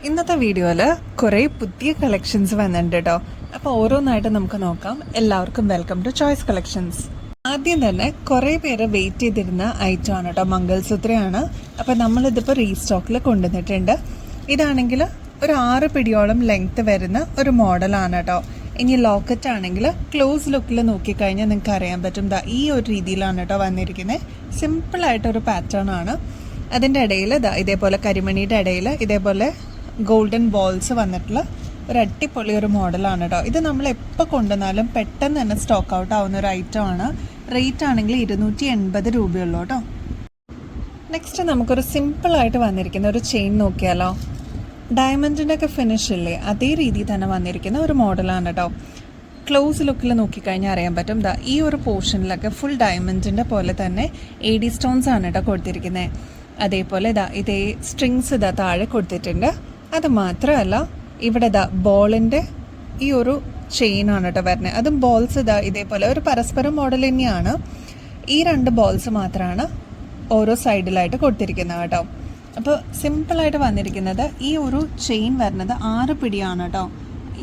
ഇന്നത്തെ വീഡിയോയിൽ കുറേ പുതിയ കളക്ഷൻസ് വന്നിട്ടുണ്ട് കേട്ടോ. അപ്പോൾ ഓരോന്നായിട്ട് നമുക്ക് നോക്കാം. എല്ലാവർക്കും വെൽക്കം ടു ചോയ്സ് കളക്ഷൻസ്. ആദ്യം തന്നെ കുറേ പേര് വെയിറ്റ് ചെയ്തിരുന്ന ഐറ്റം ആണ് കേട്ടോ, മംഗൾസൂത്രയാണ്. അപ്പോൾ നമ്മളിതിപ്പോൾ റീസ്റ്റോക്കിൽ കൊണ്ടുവന്നിട്ടുണ്ട്. ഇതാണെങ്കിൽ ഒരു 6 പിടിയോളം ലെങ്ത്ത് വരുന്ന ഒരു മോഡലാണ് കേട്ടോ. ഇനി ലോക്കറ്റ് ആണെങ്കിൽ ക്ലോസ് ലുക്കിൽ നോക്കിക്കഴിഞ്ഞാൽ നിങ്ങൾക്ക് അറിയാൻ പറ്റും, ഈ ഒരു രീതിയിലാണ് കേട്ടോ വന്നിരിക്കുന്നത്. സിമ്പിളായിട്ടൊരു പാറ്റേൺ ആണ്. അതിൻ്റെ ഇടയിൽ ഇതേപോലെ കരിമണിയുടെ ഇടയിൽ ഇതേപോലെ ഗോൾഡൻ ബോൾസ് വന്നിട്ടുള്ള ഒരു അടിപൊളി ഒരു മോഡലാണ് കേട്ടോ. ഇത് നമ്മൾ എപ്പോൾ കൊണ്ടുവന്നാലും പെട്ടെന്ന് തന്നെ സ്റ്റോക്ക് ഔട്ട് ആവുന്ന ഒരു ഐറ്റം ആണ്. റേറ്റ് ആണെങ്കിൽ 280 രൂപയുള്ളൂ കേട്ടോ. നെക്സ്റ്റ് നമുക്കൊരു സിമ്പിളായിട്ട് വന്നിരിക്കുന്ന ഒരു ചെയിൻ നോക്കിയാലോ. ഡയമണ്ടിൻ്റെ ഒക്കെ ഫിനിഷ് ഇല്ലേ, അതേ രീതിയിൽ തന്നെ വന്നിരിക്കുന്ന ഒരു മോഡലാണ് കേട്ടോ. ക്ലോസ് ലുക്കിൽ നോക്കിക്കഴിഞ്ഞാൽ അറിയാൻ പറ്റും, ഈ ഒരു പോർഷനിലൊക്കെ ഫുൾ ഡയമണ്ടിൻ്റെ പോലെ തന്നെ AD സ്റ്റോൺസ് ആണ് കേട്ടോ കൊടുത്തിരിക്കുന്നത്. അതേപോലെ ഇതേ സ്ട്രിങ്സ് താഴെ കൊടുത്തിട്ടുണ്ട്. അത് മാത്രമല്ല ഇവിടെ ബോളിൻ്റെ ഈ ഒരു ചെയിനാണ് കേട്ടോ വരുന്നത്. അതും ബോൾസ് ഇതേപോലെ ഒരു പരസ്പരം മോഡൽ തന്നെയാണ്. ഈ 2 ബോൾസ് മാത്രമാണ് ഓരോ സൈഡിലായിട്ട് കൊടുത്തിരിക്കുന്നത് കേട്ടോ. അപ്പോൾ സിമ്പിളായിട്ട് വന്നിരിക്കുന്നത് ഈ ഒരു ചെയിൻ വരുന്നത് 6 പിടിയാണ് കേട്ടോ.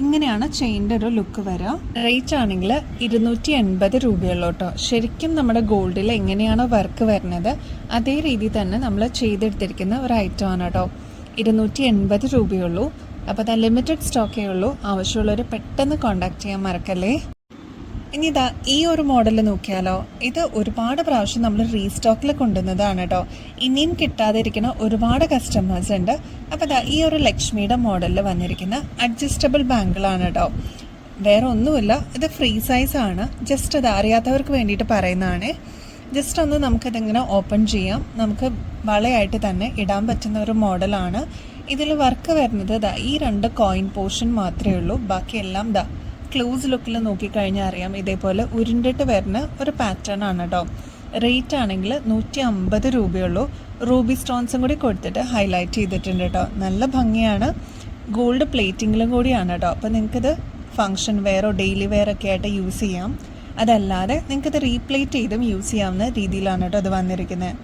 ഇങ്ങനെയാണ് ചെയിൻ്റെ ഒരു ലുക്ക് വരിക. റേറ്റ് ആണെങ്കിൽ 280 രൂപയുള്ളൂ കേട്ടോ. ശരിക്കും നമ്മുടെ ഗോൾഡിൽ എങ്ങനെയാണോ വർക്ക് വരുന്നത് അതേ രീതിയിൽ തന്നെ നമ്മൾ ചെയ്തെടുത്തിരിക്കുന്ന ഒരു ഐറ്റം ആണ് കേട്ടോ. 280 രൂപയുള്ളൂ. അപ്പോൾ ലിമിറ്റഡ് സ്റ്റോക്കേ ഉള്ളൂ. ആവശ്യമുള്ളവർ പെട്ടെന്ന് കോൺടാക്ട് ചെയ്യാൻ മറക്കല്ലേ. ഇനി ഈ ഒരു മോഡൽ നോക്കിയാലോ. ഇത് ഒരുപാട് പ്രാവശ്യം നമ്മൾ റീസ്റ്റോക്കിൽ കൊണ്ടുവന്നതാണ് കേട്ടോ. ഇനിയും കിട്ടാതെ ഇരിക്കുന്ന ഒരുപാട് കസ്റ്റമേഴ്സ് ഉണ്ട്. അപ്പോൾ ഈ ഒരു ലക്ഷ്മിയുടെ മോഡലിൽ വന്നിരിക്കുന്ന അഡ്ജസ്റ്റബിൾ ബാങ്കിളാണ് കേട്ടോ. വേറെ ഒന്നുമില്ല, ഇത് ഫ്രീ സൈസ് ആണ്. ജസ്റ്റ് അത് അറിയാത്തവർക്ക് വേണ്ടിയിട്ട് പറയുന്നതാണ്. ജസ്റ്റ് ഒന്ന് നമുക്കിതിങ്ങനെ ഓപ്പൺ ചെയ്യാം. നമുക്ക് വളയായിട്ട് തന്നെ ഇടാൻ പറ്റുന്ന ഒരു മോഡലാണ്. ഇതിൽ വർക്ക് വരുന്നത് ഈ 2 കോയിൻ പോർഷൻ മാത്രമേ ഉള്ളൂ. ബാക്കിയെല്ലാം ക്ലോസ് ലുക്കിൽ നോക്കിക്കഴിഞ്ഞാൽ അറിയാം, ഇതേപോലെ ഉരുണ്ടിട്ട് വരുന്ന ഒരു പാറ്റേൺ ആണ് കേട്ടോ. റേറ്റ് ആണെങ്കിൽ 150 രൂപയുള്ളൂ. റൂബി സ്റ്റോൺസും കൂടി കൊടുത്തിട്ട് ഹൈലൈറ്റ് ചെയ്തിട്ടുണ്ട് കേട്ടോ. നല്ല ഭംഗിയാണ്. ഗോൾഡ് പ്ലേറ്റിങ്ങിലും കൂടിയാണ് കേട്ടോ. അപ്പോൾ നിങ്ങൾക്കിത് ഫങ്ഷൻ വെയറോ ഡെയിലി വെയർ ഒക്കെ ആയിട്ട് യൂസ് ചെയ്യാം. അതല്ലാതെ നിങ്ങൾക്കിത് റീപ്ലേറ്റ് ചെയ്തും യൂസ് ചെയ്യാവുന്ന രീതിയിലാണ് കേട്ടോ അത് വന്നിരിക്കുന്നത്.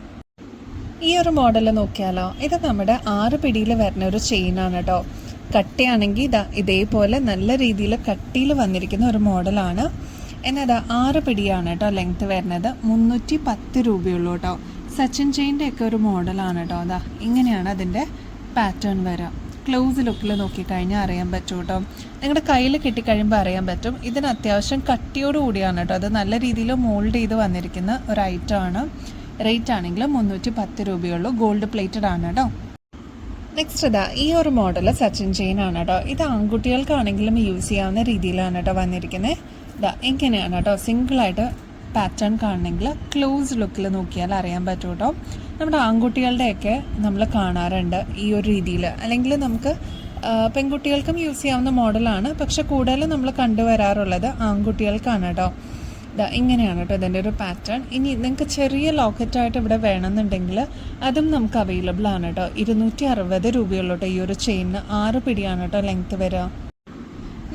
ഈ ഒരു മോഡൽ നോക്കിയാലോ. ഇത് നമ്മുടെ 6 പിടിയിൽ വരുന്ന ഒരു ചെയിനാണ് കേട്ടോ. കട്ടിയാണെങ്കിൽ ഇതേപോലെ നല്ല രീതിയിൽ കട്ടിയിൽ വന്നിരിക്കുന്ന ഒരു മോഡലാണ്. എന്നാൽ 6 പിടിയാണ് കേട്ടോ ലെങ്ത്ത് വരുന്നത്. 310 രൂപയുള്ളൂ കേട്ടോ. സച്ചിൻ ചെയിൻ്റെ ഒക്കെ ഒരു മോഡലാണ് കേട്ടോ. ഇങ്ങനെയാണ് അതിൻ്റെ പാറ്റേൺ വരിക. ക്ലോസ് ലുക്കിൽ നോക്കിക്കഴിഞ്ഞാൽ അറിയാൻ പറ്റും കേട്ടോ. നിങ്ങളുടെ കയ്യിൽ കിട്ടിക്കഴിയുമ്പോൾ അറിയാൻ പറ്റും. ഇതിന് അത്യാവശ്യം കട്ടിയോട് കൂടിയാണ് കേട്ടോ. അത് നല്ല രീതിയിൽ മോൾഡ് ചെയ്ത് വന്നിരിക്കുന്ന ഒരു ഐറ്റം ആണ്. റേറ്റ് ആണെങ്കിൽ 310 രൂപയുള്ളൂ. ഗോൾഡ് പ്ലേറ്റഡ് ആണ് കേട്ടോ. നെക്സ്റ്റ് ഈ ഒരു മോഡൽ സച്ചിൻ ചെയിൻ ആണ് കേട്ടോ. ഇത് ആൺകുട്ടികൾക്കാണെങ്കിലും യൂസ് ചെയ്യാവുന്ന രീതിയിലാണ് കേട്ടോ വന്നിരിക്കുന്നത്. എങ്ങനെയാണ് കേട്ടോ സിംഗിളായിട്ട് പാറ്റേൺ കാണണമെങ്കിൽ ക്ലോസ് ലുക്കിൽ നോക്കിയാൽ അറിയാൻ പറ്റും കേട്ടോ. നമ്മുടെ ആൺകുട്ടികളുടെയൊക്കെ നമ്മൾ കാണാറുണ്ട് ഈ ഒരു രീതിയിൽ. അല്ലെങ്കിൽ നമുക്ക് പെൺകുട്ടികൾക്കും യൂസ് ചെയ്യാവുന്ന മോഡലാണ്. പക്ഷെ കൂടുതലും നമ്മൾ കണ്ടുവരാറുള്ളത് ആൺകുട്ടികൾക്കാണ് കേട്ടോ. ഇങ്ങനെയാണ് കേട്ടോ ഇതിൻ്റെ ഒരു പാറ്റേൺ. ഇനി നിങ്ങൾക്ക് ചെറിയ ലോക്കറ്റായിട്ട് ഇവിടെ വേണമെന്നുണ്ടെങ്കിൽ അതും നമുക്ക് അവൈലബിൾ ആണ് കേട്ടോ. 260 രൂപയുള്ളൂ കേട്ടോ. ഈ ഒരു ചെയിന് 6 പിടിയാണ് കേട്ടോ ലെങ്ത്ത് വരിക.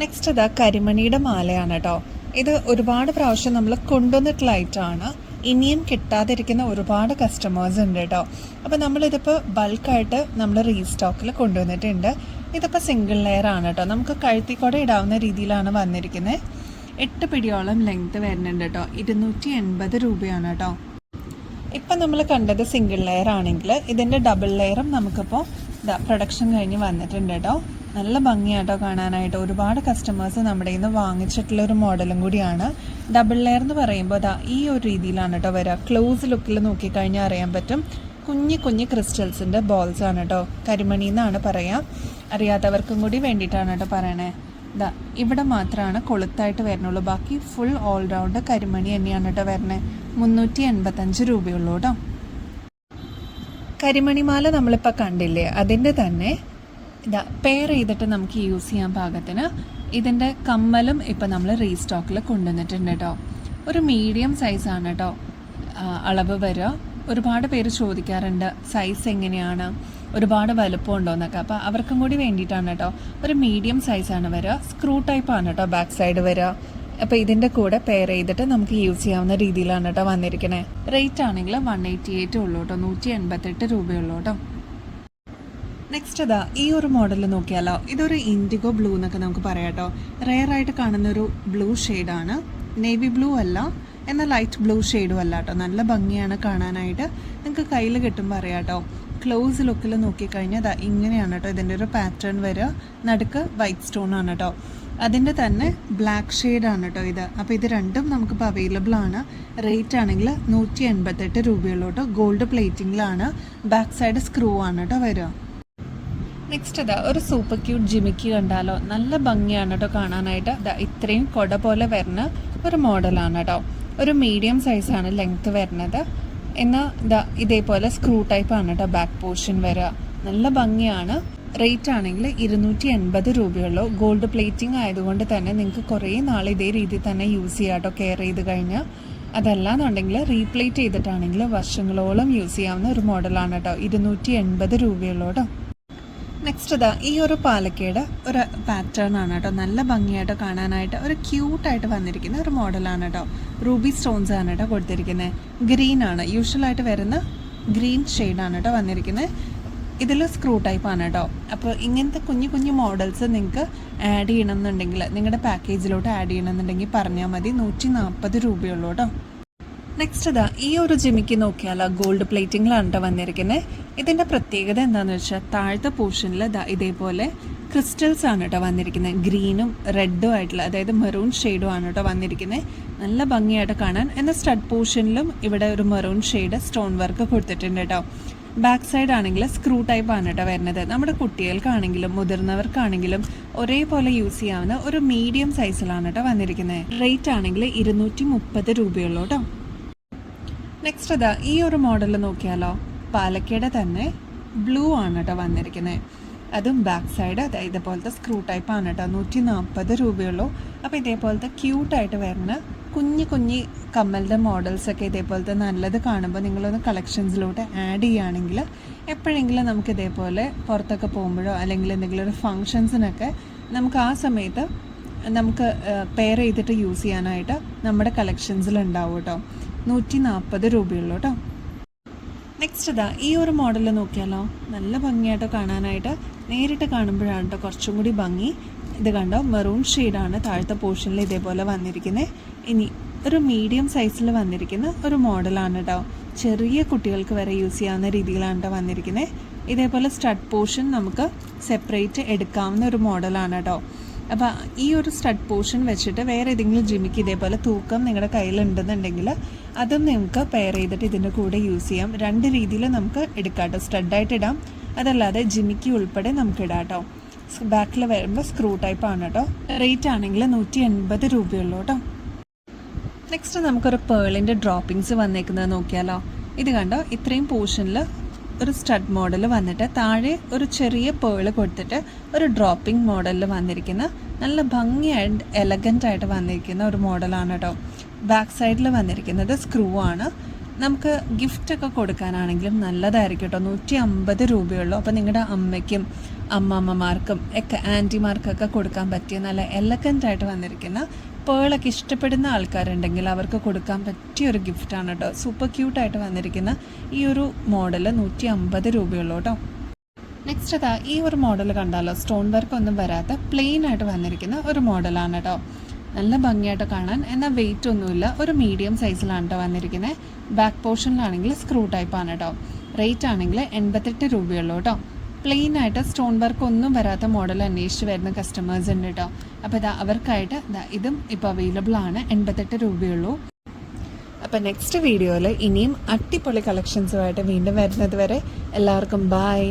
നെക്സ്റ്റ് കരിമണിയുടെ മാലയാണ് കേട്ടോ. ഇത് ഒരുപാട് പ്രാവശ്യം നമ്മൾ കൊണ്ടുവന്നിട്ടുള്ള ഐറ്റമാണ്. ഇനിയും കിട്ടാതിരിക്കുന്ന ഒരുപാട് കസ്റ്റമേഴ്സ് ഉണ്ട് കേട്ടോ. അപ്പോൾ നമ്മളിതിപ്പോൾ ബൾക്കായിട്ട് നമ്മൾ റീസ്റ്റോക്കിൽ കൊണ്ടുവന്നിട്ടുണ്ട്. ഇതിപ്പോൾ സിംഗിൾ ലെയർ ആണ് കേട്ടോ. നമുക്ക് കഴുത്തിക്കൂടെ ഇടാവുന്ന രീതിയിലാണ് വന്നിരിക്കുന്നത്. 8 പിടിയോളം ലെങ്ത്ത് വരുന്നുണ്ട് കേട്ടോ. 280 രൂപയാണ് കേട്ടോ. ഇപ്പം നമ്മൾ കണ്ടത് സിംഗിൾ ലെയർ ആണെങ്കിൽ ഇതിൻ്റെ ഡബിൾ ലെയറും നമുക്കിപ്പോൾ പ്രൊഡക്ഷൻ കഴിഞ്ഞ് വന്നിട്ടുണ്ട് കേട്ടോ. നല്ല ഭംഗിയാട്ടോ കാണാനായിട്ട്. ഒരുപാട് കസ്റ്റമേഴ്സ് നമ്മുടെ നിന്ന് വാങ്ങിച്ചിട്ടുള്ളൊരു മോഡലും കൂടിയാണ്. ഡബിൾ ലെയർ എന്ന് പറയുമ്പോൾ ഈ ഒരു രീതിയിലാണ് കേട്ടോ വരിക. ക്ലോസ് ലുക്കിൽ നോക്കിക്കഴിഞ്ഞാൽ അറിയാൻ പറ്റും. കുഞ്ഞു ക്രിസ്റ്റൽസിൻ്റെ ബോൾസ് ആണ് കേട്ടോ. കരിമണി എന്നാണ് പറയുക. അറിയാത്തവർക്കും കൂടി വേണ്ടിയിട്ടാണ് കേട്ടോ പറയണേ. ഇവിടെ മാത്രമാണ് കൊളുത്തായിട്ട് വരുന്നുള്ളൂ. ബാക്കി ഫുൾ ഓൾറൗണ്ട് കരിമണി തന്നെയാണ് കേട്ടോ വരുന്നത്. 385 രൂപയുള്ളൂ കേട്ടോ. കരിമണിമാല നമ്മളിപ്പോൾ കണ്ടില്ലേ, അതിൻ്റെ തന്നെ പെയർ ചെയ്തിട്ട് നമുക്ക് യൂസ് ചെയ്യാൻ പാകത്തിന് ഇതിൻ്റെ കമ്മലും ഇപ്പം നമ്മൾ റീസ്റ്റോക്കിൽ കൊണ്ടുവന്നിട്ടുണ്ട് കേട്ടോ. ഒരു മീഡിയം സൈസാണ് കേട്ടോ അളവ് വരിക. ഒരുപാട് പേര് ചോദിക്കാറുണ്ട് സൈസ് എങ്ങനെയാണ്, ഒരുപാട് വലുപ്പം ഉണ്ടോ എന്നൊക്കെ. അപ്പോൾ അവർക്കും കൂടി വേണ്ടിയിട്ടാണ് കേട്ടോ. ഒരു മീഡിയം സൈസാണ് വരിക. സ്ക്രൂ ടൈപ്പാണ് കേട്ടോ ബാക്ക് സൈഡ് വരിക. അപ്പോൾ ഇതിൻ്റെ കൂടെ പെയർ ചെയ്തിട്ട് നമുക്ക് യൂസ് ചെയ്യാവുന്ന രീതിയിലാണ് കേട്ടോ വന്നിരിക്കുന്നത്. റേറ്റ് ആണെങ്കിൽ 188 ഉള്ളൂ കേട്ടോ. 188 രൂപയുള്ളൂ കേട്ടോ. നെക്സ്റ്റ് ഇതാ ഈ ഒരു മോഡൽ നോക്കിയാലോ, ഇതൊരു ഇൻഡിഗോ ബ്ലൂ എന്നൊക്കെ നമുക്ക് പറയാം കേട്ടോ. റെയർ ആയിട്ട് കാണുന്നൊരു ബ്ലൂ ഷെയ്ഡാണ്. നേവി ബ്ലൂ അല്ല, എന്നാൽ ലൈറ്റ് ബ്ലൂ ഷെയ്ഡും അല്ല കേട്ടോ. നല്ല ഭംഗിയാണ് കാണാനായിട്ട്. നിങ്ങൾക്ക് കയ്യിൽ കിട്ടുമ്പോൾ അറിയാം കേട്ടോ. ക്ലോസ് ലുക്കിൽ നോക്കിക്കഴിഞ്ഞാൽ അതാ ഇങ്ങനെയാണ് കേട്ടോ ഇതിൻ്റെ ഒരു പാറ്റേൺ വരിക. നടുക്ക് വൈറ്റ് സ്റ്റോൺ ആണ് കേട്ടോ. അതിൻ്റെ തന്നെ ബ്ലാക്ക് ഷെയ്ഡാണ് കേട്ടോ ഇത്. അപ്പോൾ ഇത് രണ്ടും നമുക്കിപ്പോൾ അവൈലബിൾ ആണ്. റേറ്റ് ആണെങ്കിൽ 188 രൂപയുള്ളൂ കേട്ടോ. ഗോൾഡ് പ്ലേറ്റിങ്ങിലാണ്. ബാക്ക് സൈഡ് സ്ക്രൂ ആണ് കേട്ടോ വരിക. നെക്സ്റ്റ് ഇതാ ഒരു സൂപ്പർ ക്യൂട്ട് ജിമിക്കി കണ്ടാലോ, നല്ല ഭംഗിയാണ് കേട്ടോ കാണാനായിട്ട്. ഇതാ ഇത്രയും കൊട പോലെ വരുന്ന ഒരു മോഡലാണ് കേട്ടോ. ഒരു മീഡിയം സൈസാണ് ലെങ്ത്ത് വരുന്നത്. എന്നാൽ ഇതാ ഇതേപോലെ സ്ക്രൂ ടൈപ്പ് ആണ് കേട്ടോ ബാക്ക് പോർഷൻ വരിക. നല്ല ഭംഗിയാണ്. റേറ്റ് ആണെങ്കിൽ 280 രൂപയുള്ളൂ. ഗോൾഡ് പ്ലേറ്റിംഗ് ആയതുകൊണ്ട് തന്നെ നിങ്ങൾക്ക് കുറേ നാൾ ഇതേ രീതിയിൽ തന്നെ യൂസ് ചെയ്യാം കേട്ടോ, കെയർ ചെയ്ത് കഴിഞ്ഞാൽ. അതല്ലാന്നുണ്ടെങ്കിൽ റീപ്ലേറ്റ് ചെയ്തിട്ടാണെങ്കിൽ വർഷങ്ങളോളം യൂസ് ചെയ്യാവുന്ന ഒരു മോഡലാണ് കേട്ടോ. 280 രൂപയുള്ളൂ കേട്ടോ. നെക്സ്റ്റ് ഇതാ ഈ ഒരു പാലക്കയുടെ ഒരു പാറ്റേൺ ആണ് കേട്ടോ. നല്ല ഭംഗിയായിട്ട് കാണാനായിട്ട് ഒരു ക്യൂട്ടായിട്ട് വന്നിരിക്കുന്ന ഒരു മോഡലാണ് കേട്ടോ. റൂബി സ്റ്റോൺസ് ആണ് കേട്ടോ കൊടുത്തിരിക്കുന്നത്. ഗ്രീൻ ആണ്, യൂഷ്വലായിട്ട് വരുന്ന ഗ്രീൻ ഷെയ്ഡാണ് കേട്ടോ വന്നിരിക്കുന്നത്. ഇതിൽ സ്ക്രൂ ടൈപ്പ് ആണ് കേട്ടോ. അപ്പോൾ ഇങ്ങനത്തെ കുഞ്ഞു കുഞ്ഞു മോഡൽസ് നിങ്ങൾക്ക് ആഡ് ചെയ്യണമെന്നുണ്ടെങ്കിൽ, നിങ്ങളുടെ പാക്കേജിലോട്ട് ആഡ് ചെയ്യണമെന്നുണ്ടെങ്കിൽ പറഞ്ഞാൽ മതി. 140 രൂപയുള്ളൂ കേട്ടോ. നെക്സ്റ്റ് ഇതാ ഈ ഒരു ജിമിക്ക് നോക്കിയാൽ ഗോൾഡ് പ്ലേറ്റിങ്ങിലാണ് കേട്ടോ വന്നിരിക്കുന്നത്. ഇതിൻ്റെ പ്രത്യേകത എന്താണെന്ന് വെച്ചാൽ താഴത്തെ പോർഷനിൽ ഇതേപോലെ ക്രിസ്റ്റൽസ് ആണ് കേട്ടോ വന്നിരിക്കുന്നത്. ഗ്രീനും റെഡും ആയിട്ടുള്ള, അതായത് മെറൂൺ ഷെയ്ഡും ആണ് കേട്ടോ വന്നിരിക്കുന്നത്. നല്ല ഭംഗിയായിട്ട് കാണാൻ. എന്നാൽ സ്റ്റഡ് പോർഷനിലും ഇവിടെ ഒരു മെറൂൺ ഷെയ്ഡ് സ്റ്റോൺ വർക്ക് കൊടുത്തിട്ടുണ്ട് കേട്ടോ. ബാക്ക് സൈഡ് ആണെങ്കിൽ സ്ക്രൂ ടൈപ്പ് ആണ് കേട്ടോ വരുന്നത്. നമ്മുടെ കുട്ടികൾക്കാണെങ്കിലും മുതിർന്നവർക്കാണെങ്കിലും ഒരേപോലെ യൂസ് ചെയ്യാവുന്ന ഒരു മീഡിയം സൈസിലാണ് കേട്ടോ വന്നിരിക്കുന്നത്. റേറ്റ് ആണെങ്കിൽ 230 രൂപയുള്ളൂ കേട്ടോ. നെക്സ്റ്റ് ഇതാ ഈ ഒരു മോഡൽ നോക്കിയാലോ, പാലക്കയുടെ തന്നെ ബ്ലൂ ആണ് കേട്ടോ വന്നിരിക്കുന്നത്. അതും ബാക്ക് സൈഡ് ഇതേപോലത്തെ സ്ക്രൂ ടൈപ്പ് ആണ് കേട്ടോ. 140 രൂപയുള്ളൂ. അപ്പോൾ ഇതേപോലത്തെ ക്യൂട്ടായിട്ട് വരുന്ന കുഞ്ഞു കുഞ്ഞി കമ്മലിൻ്റെ മോഡൽസൊക്കെ ഇതേപോലത്തെ നല്ലത് കാണുമ്പോൾ നിങ്ങളൊന്ന് കളക്ഷൻസിലോട്ട് ആഡ് ചെയ്യുകയാണെങ്കിൽ എപ്പോഴെങ്കിലും നമുക്ക് ഇതേപോലെ പുറത്തൊക്കെ പോകുമ്പോഴോ അല്ലെങ്കിൽ എന്തെങ്കിലും ഒരു ഫങ്ഷൻസിനൊക്കെ നമുക്ക് ആ സമയത്ത് നമുക്ക് പെയർ ചെയ്തിട്ട് യൂസ് ചെയ്യാനായിട്ട് നമ്മുടെ കളക്ഷൻസിൽ ഉണ്ടാവും കേട്ടോ. 140 രൂപയുള്ളൂ കേട്ടോ. നെക്സ്റ്റ് ഇതാ ഈ ഒരു മോഡൽ നോക്കിയാലോ, നല്ല ഭംഗിയായിട്ടോ കാണാനായിട്ട്. നേരിട്ട് കാണുമ്പോഴാണ് കേട്ടോ കുറച്ചും കൂടി ഭംഗി. ഇത് കണ്ടോ, മെറൂൺ ഷെയ്ഡാണ് താഴത്തെ പോർഷനിൽ ഇതേപോലെ വന്നിരിക്കുന്നത്. ഇനി ഒരു മീഡിയം സൈസിൽ വന്നിരിക്കുന്ന ഒരു മോഡലാണ് കേട്ടോ. ചെറിയ കുട്ടികൾക്ക് വരെ യൂസ് ചെയ്യാവുന്ന രീതിയിലാണ് കേട്ടോ വന്നിരിക്കുന്നത്. ഇതേപോലെ സ്റ്റഡ് പോർഷൻ നമുക്ക് സെപ്പറേറ്റ് എടുക്കാവുന്ന ഒരു മോഡലാണ് കേട്ടോ. അപ്പോൾ ഈ ഒരു സ്റ്റഡ് പോർഷൻ വെച്ചിട്ട് വേറെ ഏതെങ്കിലും ജിമിക്ക് ഇതേപോലെ തൂക്കം നിങ്ങളുടെ കയ്യിലുണ്ടെന്നുണ്ടെങ്കിൽ അതും നിങ്ങൾക്ക് പെയർ ചെയ്തിട്ട് ഇതിൻ്റെ കൂടെ യൂസ് ചെയ്യാം. 2 രീതിയിൽ നമുക്ക് എടുക്കാം കേട്ടോ. സ്റ്റഡായിട്ട് ഇടാം, അതല്ലാതെ ജിമിക്ക് ഉൾപ്പെടെ നമുക്ക് ഇടാം കേട്ടോ. ബാക്കിൽ വരുമ്പോൾ സ്ക്രൂ ടൈപ്പ് ആണ് കേട്ടോ. റേറ്റ് ആണെങ്കിൽ 180 രൂപയുള്ളൂ കേട്ടോ. നെക്സ്റ്റ് നമുക്കൊരു പേളിൻ്റെ ഡ്രോപ്പിങ്സ് വന്നേക്കുന്നത് നോക്കിയാലോ. ഇത് കണ്ടോ, ഇത്രയും പോർഷനിൽ ഒരു സ്റ്റഡ് മോഡൽ വന്നിട്ട് താഴെ ഒരു ചെറിയ പേള് കൊടുത്തിട്ട് ഒരു ഡ്രോപ്പിംഗ് മോഡലിൽ വന്നിരിക്കുന്ന നല്ല ഭംഗിയായിട്ട് എലഗൻ്റ് ആയിട്ട് വന്നിരിക്കുന്ന ഒരു മോഡലാണ് കേട്ടോ. ബാക്ക് സൈഡിൽ വന്നിരിക്കുന്നത് സ്ക്രൂ ആണ്. നമുക്ക് ഗിഫ്റ്റൊക്കെ കൊടുക്കാനാണെങ്കിലും നല്ലതായിരിക്കും കേട്ടോ. 150 രൂപയുള്ളൂ. അപ്പോൾ നിങ്ങളുടെ അമ്മയ്ക്കും അമ്മമ്മമാർക്കും ഒക്കെ ആൻറ്റിമാർക്കൊക്കെ കൊടുക്കാൻ പറ്റിയ നല്ല എലഗൻ്റ് ആയിട്ട് വന്നിരിക്കുന്ന പേളൊക്കെ ഇഷ്ടപ്പെടുന്ന ആൾക്കാരുണ്ടെങ്കിൽ അവർക്ക് കൊടുക്കാൻ പറ്റിയ ഒരു ഗിഫ്റ്റാണ് കേട്ടോ. സൂപ്പർ ക്യൂട്ടായിട്ട് വന്നിരിക്കുന്ന ഈ ഒരു മോഡൽ 150 രൂപയുള്ളൂ കേട്ടോ. നെക്സ്റ്റ് അതാ ഈ ഒരു മോഡൽ കണ്ടാലോ, സ്റ്റോൺ വർക്ക് ഒന്നും വരാത്ത പ്ലെയിൻ ആയിട്ട് വന്നിരിക്കുന്ന ഒരു മോഡലാണ് കേട്ടോ. നല്ല ഭംഗിയായിട്ട് കാണാൻ, എന്നാൽ വെയിറ്റ് ഒന്നുമില്ല. ഒരു മീഡിയം സൈസിലാണ് കേട്ടോ വന്നിരിക്കുന്നത്. ബാക്ക് പോർഷനിലാണെങ്കിൽ സ്ക്രൂ ടൈപ്പ് ആണ് കേട്ടോ. റേറ്റ് ആണെങ്കിൽ 88 രൂപയുള്ളൂ കേട്ടോ. പ്ലെയിൻ ആയിട്ട് സ്റ്റോൺ വർക്ക് ഒന്നും വരാത്ത മോഡൽ അന്വേഷിച്ച് വരുന്ന കസ്റ്റമേഴ്സ് ഉണ്ട് കേട്ടോ. അപ്പോൾ അവർക്കായിട്ട് ഇതും ഇപ്പോൾ അവൈലബിൾ ആണ്. 88 രൂപയുള്ളൂ. അപ്പോൾ നെക്സ്റ്റ് വീഡിയോയിൽ ഇനിയും അടിപൊളി കളക്ഷൻസുമായിട്ട് വീണ്ടും വരുന്നത് വരെ എല്ലാവർക്കും ബൈ.